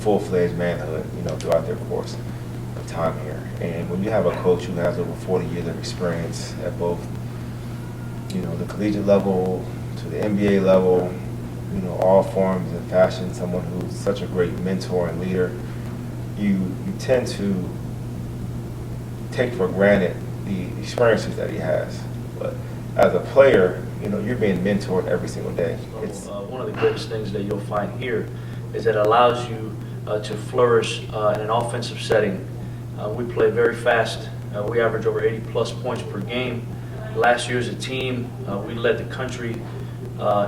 full-fledged manhood, throughout their course of time here. And when you have a coach who has over 40 years of experience at both, the collegiate level to the NBA level, all forms and fashion, someone who's such a great mentor and leader, you tend to take for granted the experiences that he has. But as a player, you're being mentored every single day. It's one of the greatest things that you'll find here is that it allows you to flourish in an offensive setting. We play very fast. We average over 80-plus points per game. Last year as a team, we led the country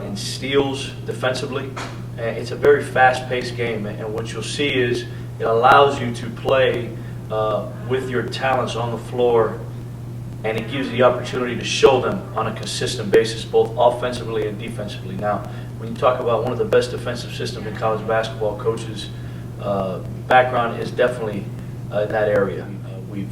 in steals defensively. And it's a very fast-paced game, and what you'll see is it allows you to play with your talents on the floor, and it gives you the opportunity to show them on a consistent basis, both offensively and defensively. Now, when you talk about one of the best defensive systems in college basketball, coaches' background is definitely in that area. We've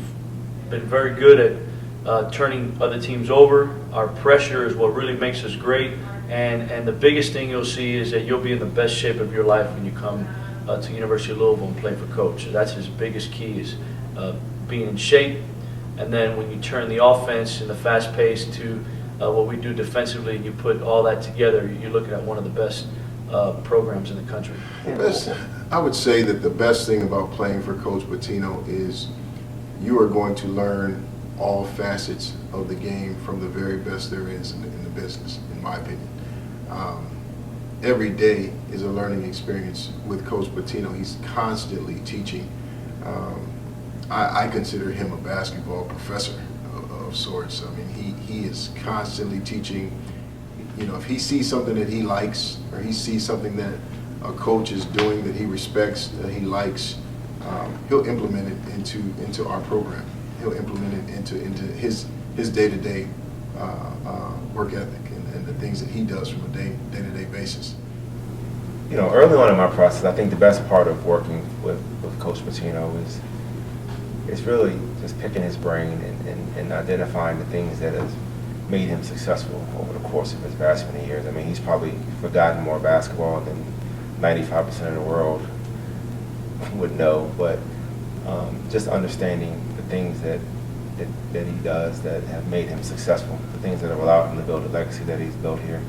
been very good at turning other teams over. Our pressure is what really makes us great, and the biggest thing you'll see is that you'll be in the best shape of your life when you come to University of Louisville and play for Coach. So that's his biggest key, is being in shape. And then when you turn the offense and the fast pace to what we do defensively, and you put all that together, you're looking at one of the best programs in the country. I would say that the best thing about playing for Coach Pitino is you are going to learn all facets of the game from the very best there is in the business, in my opinion. Every day is a learning experience with Coach Pitino. He's constantly teaching. I consider him a basketball professor of sorts. I mean, he is constantly teaching. If he sees something that he likes, or he sees something that a coach is doing that he respects, that he likes, he'll implement it into our program. He'll implement it into his day-to-day work ethic and the things that he does from a day-to-day basis. Early on in my process, I think the best part of working with Coach Pitino is really just picking his brain and identifying the things that has made him successful over the course of his vast many years. I mean, he's probably forgotten more basketball than 95% of the world would know, but just understanding the things that he does that have made him successful, the things that have allowed him to build the legacy that he's built here.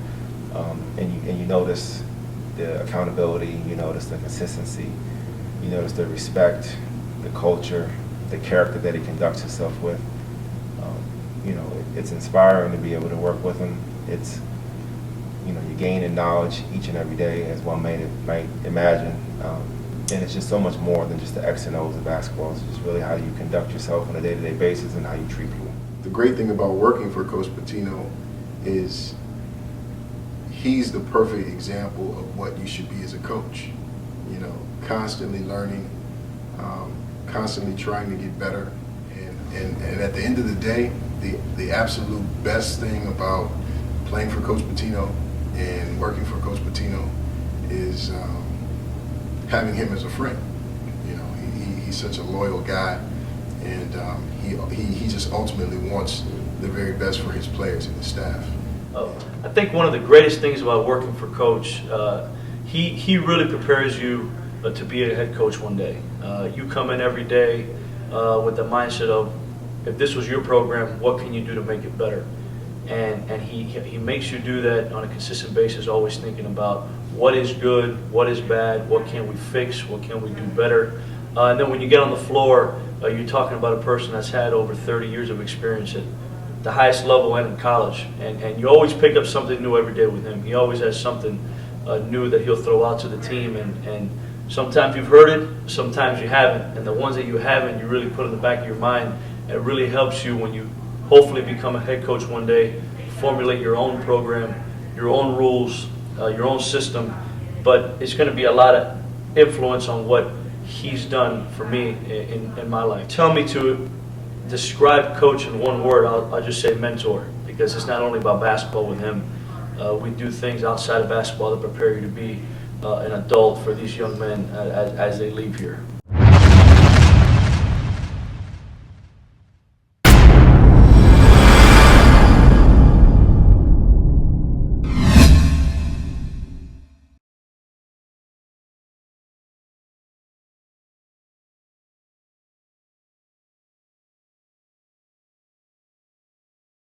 And you notice the accountability, you notice the consistency, you notice the respect, the culture, the character that he conducts himself with. It's inspiring to be able to work with him. It's, you gain in knowledge each and every day, as one might imagine. And it's just so much more than just the X and O's of basketball. It's just really how you conduct yourself on a day-to-day basis and how you treat people. The great thing about working for Coach Pitino is he's the perfect example of what you should be as a coach. Constantly learning, constantly trying to get better. And at the end of the day, the absolute best thing about playing for Coach Pitino and working for Coach Pitino is having him as a friend. He's such a loyal guy, and he just ultimately wants the very best for his players and his staff. I think one of the greatest things about working for Coach, he really prepares you to be a head coach one day. You come in every day with the mindset of, if this was your program, what can you do to make it better? And he makes you do that on a consistent basis, always thinking about what is good, what is bad, what can we fix, what can we do better. And then when you get on the floor, you're talking about a person that's had over 30 years of experience at the highest level and in college. And you always pick up something new every day with him. He always has something new that he'll throw out to the team. And sometimes you've heard it, sometimes you haven't. And the ones that you haven't, you really put in the back of your mind. It really helps you when you hopefully become a head coach one day, formulate your own program, your own rules, your own system. But it's going to be a lot of influence on what he's done for me in my life. Tell me to describe Coach in one word, I'll just say mentor, because it's not only about basketball with him. We do things outside of basketball to prepare you to be an adult for these young men as they leave here.